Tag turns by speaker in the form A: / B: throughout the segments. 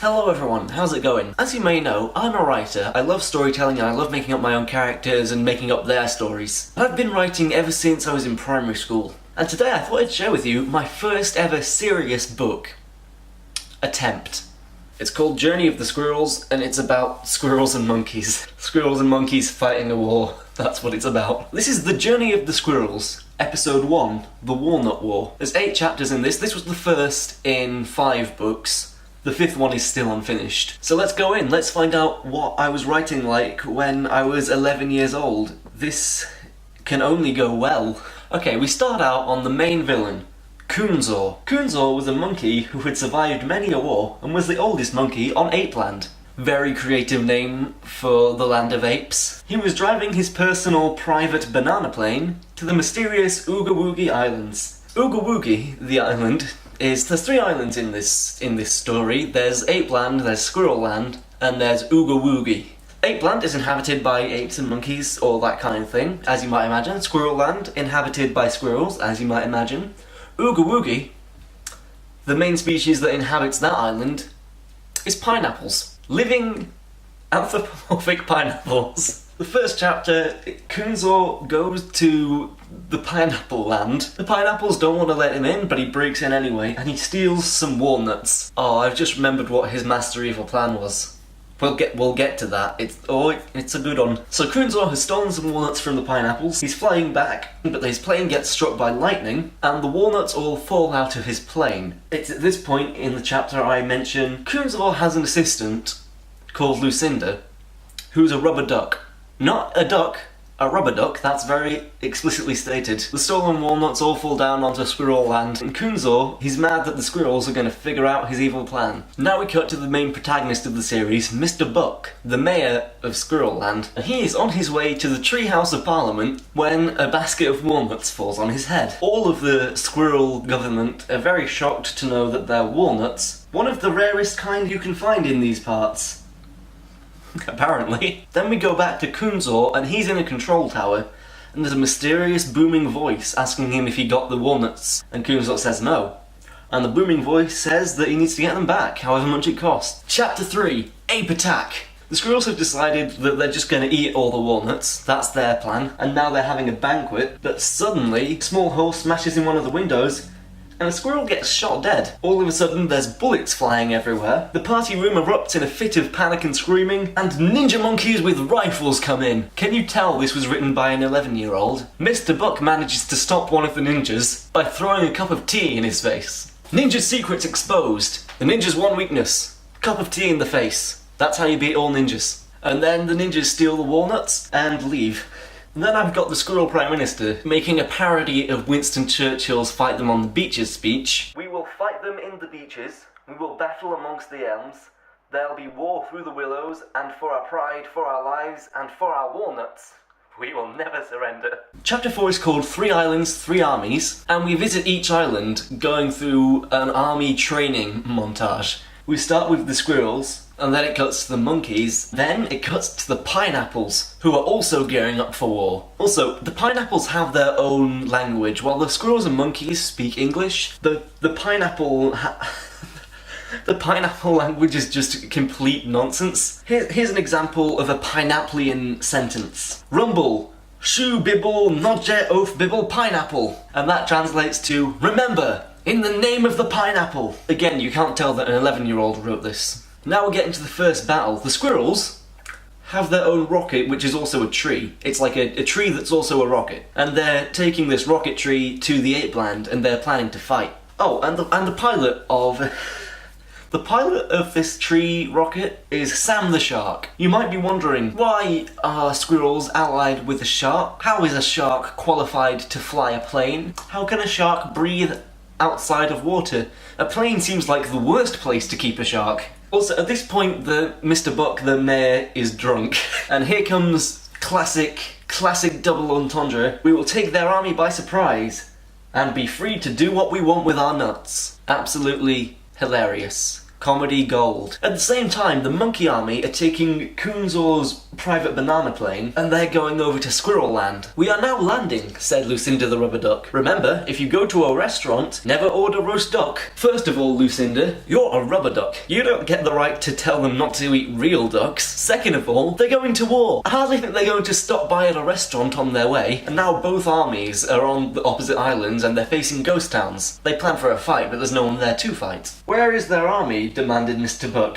A: Hello everyone, how's it going? As you may know, I'm a writer. I love storytelling and I love making up my own characters and making up their stories. I've been writing ever since I was in primary school. And today I thought I'd share with you my first ever serious book attempt. It's called Journey of the Squirrels, and it's about squirrels and monkeys. Squirrels and monkeys fighting a war. That's what it's about. This is The Journey of the Squirrels, Episode 1, The Walnut War. There's 8 chapters in this. This was the first in 5 books. The 5th one is still unfinished. So let's go in. Let's find out what I was writing like when I was 11 years old. This can only go well. Okay, we start out on the main villain, Kunzor. Kunzor was a monkey who had survived many a war and was the oldest monkey on Apeland. Very creative name for the land of apes. He was driving his personal private banana plane to the mysterious Ooga Woogie Islands. Ooga Woogie, the island, there's 3 islands in this story. There's Apeland, there's Squirrel Land, and there's Ooga Woogie. Apeland is inhabited by apes and monkeys, or that kind of thing, as you might imagine. Squirrel Land, inhabited by squirrels, as you might imagine. Ooga Woogie, the main species that inhabits that island, is pineapples. Living anthropomorphic pineapples. The first chapter, Kunzor goes to the pineapple land. The pineapples don't want to let him in, but he breaks in anyway, and he steals some walnuts. Oh, I've just remembered what his master evil plan was. We'll get to that. It's a good one. So Kunzor has stolen some walnuts from the pineapples. He's flying back, but his plane gets struck by lightning, and the walnuts all fall out of his plane. It's at this point in the chapter I mention Kunzor has an assistant called Lucinda, who's a rubber duck. Not a duck, a rubber duck, that's very explicitly stated. The stolen walnuts all fall down onto Squirrel Land, and Kunzor, he's mad that the squirrels are going to figure out his evil plan. Now we cut to the main protagonist of the series, Mr. Buck, the mayor of Squirrel Land, and he is on his way to the Treehouse of Parliament when a basket of walnuts falls on his head. All of the squirrel government are very shocked to know that they're walnuts, one of the rarest kind you can find in these parts. Apparently. Then we go back to Kunzor, and he's in a control tower, and there's a mysterious booming voice asking him if he got the walnuts, and Kunzor says no. And the booming voice says that he needs to get them back, however much it costs. Chapter 3, Ape Attack. The squirrels have decided that they're just going to eat all the walnuts, that's their plan, and now they're having a banquet, but suddenly, a small hole smashes in one of the windows, and a squirrel gets shot dead. All of a sudden, there's bullets flying everywhere. The party room erupts in a fit of panic and screaming, and ninja monkeys with rifles come in. Can you tell this was written by an 11-year-old? Mr. Buck manages to stop one of the ninjas by throwing a cup of tea in his face. Ninja's secrets exposed. The ninja's one weakness. Cup of tea in the face. That's how you beat all ninjas. And then the ninjas steal the walnuts and leave. And then I've got the Squirrel Prime Minister making a parody of Winston Churchill's Fight Them on the Beaches speech. We will fight them in the beaches, we will battle amongst the elms, there'll be war through the willows, and for our pride, for our lives, and for our walnuts, we will never surrender. Chapter 4 is called 3 Islands, 3 Armies, and we visit each island going through an army training montage. We start with the squirrels, and then it cuts to the monkeys, then it cuts to the pineapples, who are also gearing up for war. Also, the pineapples have their own language. While the squirrels and monkeys speak English, the pineapple the pineapple language is just complete nonsense. Here's an example of a pineappleian sentence. Rumble, shoe bibble, nodje oaf bibble pineapple. And that translates to, remember, in the name of the pineapple. Again, you can't tell that an 11-year-old wrote this. Now we're getting to the first battle. The squirrels have their own rocket, which is also a tree. It's like a tree that's also a rocket. And they're taking this rocket tree to the ape land, and they're planning to fight. Oh, and the pilot of... The pilot of this tree rocket is Sam the Shark. You might be wondering, why are squirrels allied with a shark? How is a shark qualified to fly a plane? How can a shark breathe outside of water? A plane seems like the worst place to keep a shark. Also, at this point, Mr. Buck, the mayor, is drunk. And here comes classic double entendre. We will take their army by surprise and be free to do what we want with our nuts. Absolutely hilarious. Comedy gold. At the same time, the monkey army are taking Kunzor's private banana plane and they're going over to Squirrel Land. "We are now landing," said Lucinda the rubber duck. "Remember, if you go to a restaurant, never order roast duck." First of all, Lucinda, you're a rubber duck. You don't get the right to tell them not to eat real ducks. Second of all, they're going to war. I hardly think they're going to stop by at a restaurant on their way, and now both armies are on the opposite islands and they're facing ghost towns. They plan for a fight, but there's no one there to fight. "Where is their army?" demanded Mr. Buck.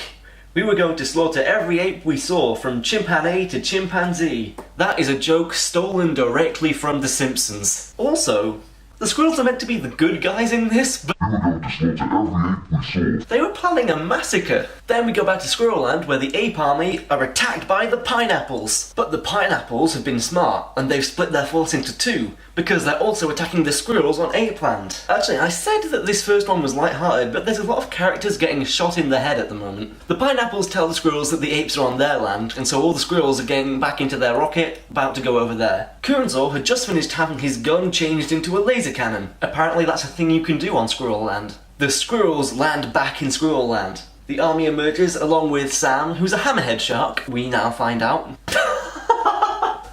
A: "We were going to slaughter every ape we saw, from chimpanzee to chimpanzee." That is a joke stolen directly from The Simpsons. Also, the squirrels are meant to be the good guys in this, but
B: "We were going to slaughter every ape we saw."
A: they were planning a massacre. Then we go back to Squirrel Land, where the ape army are attacked by the pineapples. But the pineapples have been smart, and they've split their force into two, because they're also attacking the squirrels on Ape Land. Actually, I said that this first one was lighthearted, but there's a lot of characters getting shot in the head at the moment. The pineapples tell the squirrels that the apes are on their land, and so all the squirrels are getting back into their rocket, about to go over there. Kunzor had just finished having his gun changed into a laser cannon. Apparently that's a thing you can do on Squirrel Land. The squirrels land back in Squirrel Land. The army emerges along with Sam, who's a hammerhead shark, we now find out.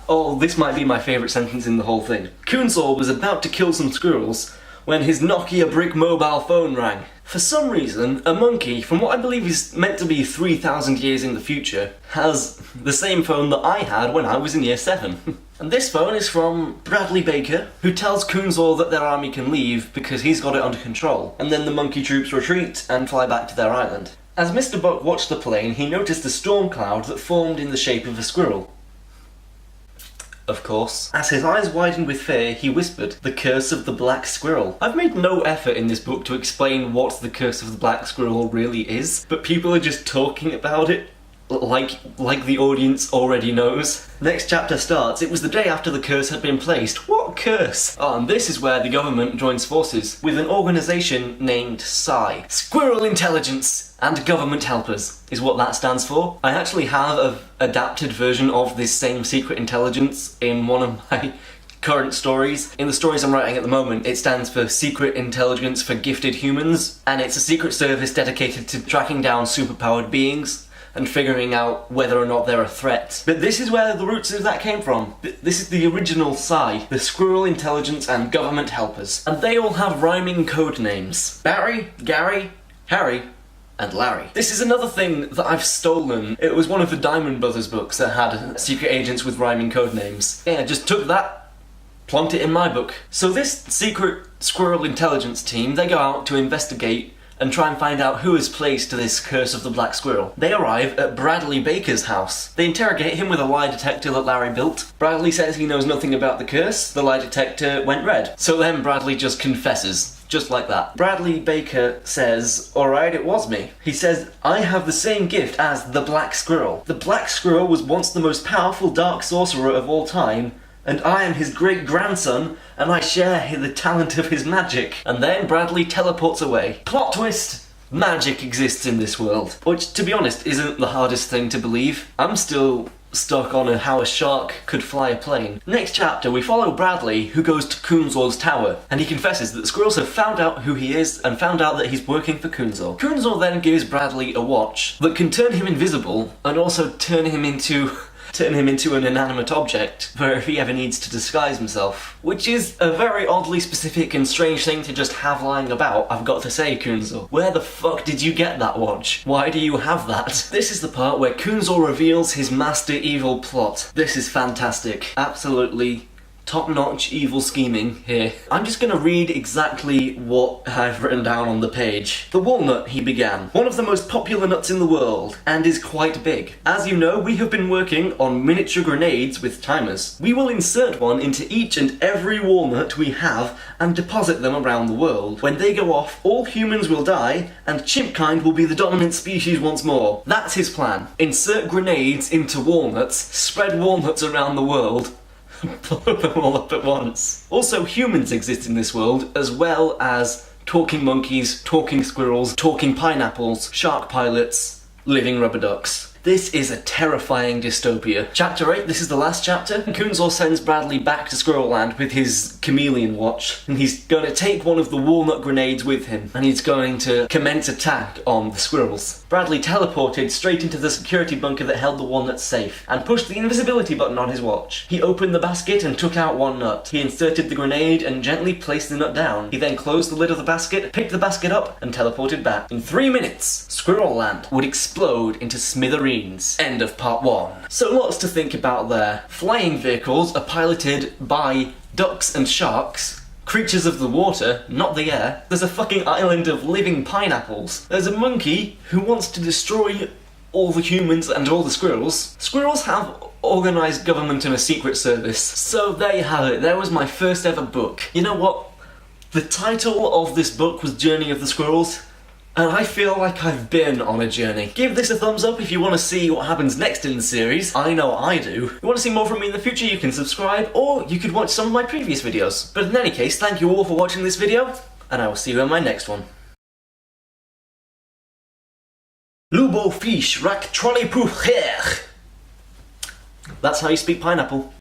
A: Oh, this might be my favourite sentence in the whole thing. Kunzor was about to kill some squirrels when his Nokia brick mobile phone rang. For some reason, a monkey, from what I believe is meant to be 3,000 years in the future, has the same phone that I had when I was in year 7. And this phone is from Bradley Baker, who tells Kunzor that their army can leave because he's got it under control. And then the monkey troops retreat and fly back to their island. As Mr. Buck watched the plane, he noticed a storm cloud that formed in the shape of a squirrel. Of course. As his eyes widened with fear, he whispered, "The Curse of the Black Squirrel." I've made no effort in this book to explain what the Curse of the Black Squirrel really is, but people are just talking about it like the audience already knows. Next chapter starts. It was the day after the curse had been placed. What curse? Oh, and this is where the government joins forces with an organisation named SCI. Squirrel Intelligence and Government Helpers is what that stands for. I actually have an adapted version of this same secret intelligence in one of my current stories. In the stories I'm writing at the moment, it stands for Secret Intelligence for Gifted Humans, and it's a secret service dedicated to tracking down superpowered beings and figuring out whether or not they're a threat. But this is where the roots of that came from. This is the original SCI, the Squirrel Intelligence and Government Helpers. And they all have rhyming code names. Barry, Gary, Harry, and Larry. This is another thing that I've stolen. It was one of the Diamond Brothers books that had secret agents with rhyming code names. Yeah, I just took that, plonked it in my book. So this secret Squirrel Intelligence team, they go out to investigate and try and find out who has placed this Curse of the Black Squirrel. They arrive at Bradley Baker's house. They interrogate him with a lie detector that Larry built. Bradley says he knows nothing about the curse. The lie detector went red. So then Bradley just confesses. Just like that. Bradley Baker says, "Alright, it was me." He says, "I have the same gift as the Black Squirrel. The Black Squirrel was once the most powerful dark sorcerer of all time, and I am his great-grandson, and I share the talent of his magic." And then Bradley teleports away. Plot twist! Magic exists in this world. Which, to be honest, isn't the hardest thing to believe. I'm still stuck on how a shark could fly a plane. Next chapter, we follow Bradley, who goes to Kunzor's tower, and he confesses that the squirrels have found out who he is and found out that he's working for Kunzor. Kunzor then gives Bradley a watch that can turn him invisible and also turn him into an inanimate object for if he ever needs to disguise himself. Which is a very oddly specific and strange thing to just have lying about, I've got to say, Kunzor. Where the fuck did you get that watch? Why do you have that? This is the part where Kunzor reveals his master evil plot. This is fantastic. Absolutely top-notch evil scheming here. I'm just gonna read exactly what I've written down on the page. "The walnut," he began, "one of the most popular nuts in the world, and is quite big. As you know, we have been working on miniature grenades with timers. We will insert one into each and every walnut we have and deposit them around the world. When they go off, all humans will die, and chimp-kind will be the dominant species once more." That's his plan. Insert grenades into walnuts, spread walnuts around the world, blow them all up at once. Also, humans exist in this world, as well as talking monkeys, talking squirrels, talking pineapples, shark pilots, living rubber ducks. This is a terrifying dystopia. Chapter 8, this is the last chapter. Kunzor sends Bradley back to Squirrel Land with his chameleon watch, and he's going to take one of the walnut grenades with him, and he's going to commence attack on the squirrels. Bradley teleported straight into the security bunker that held the walnuts safe, and pushed the invisibility button on his watch. He opened the basket and took out one nut. He inserted the grenade and gently placed the nut down. He then closed the lid of the basket, picked the basket up, and teleported back. In 3 minutes, Squirrel Land would explode into smithereens. End of part 1. So lots to think about there. Flying vehicles are piloted by ducks and sharks, creatures of the water, not the air. There's a fucking island of living pineapples. There's a monkey who wants to destroy all the humans and all the squirrels. Squirrels have organised government and a secret service. So there you have it. There was my first ever book. You know what? The title of this book was Journey of the Squirrels, and I feel like I've been on a journey. Give this a thumbs up if you want to see what happens next in the series. I know I do. If you want to see more from me in the future, you can subscribe, or you could watch some of my previous videos. But in any case, thank you all for watching this video, and I will see you in my next one. Lubo fish rak trolley. That's how you speak pineapple.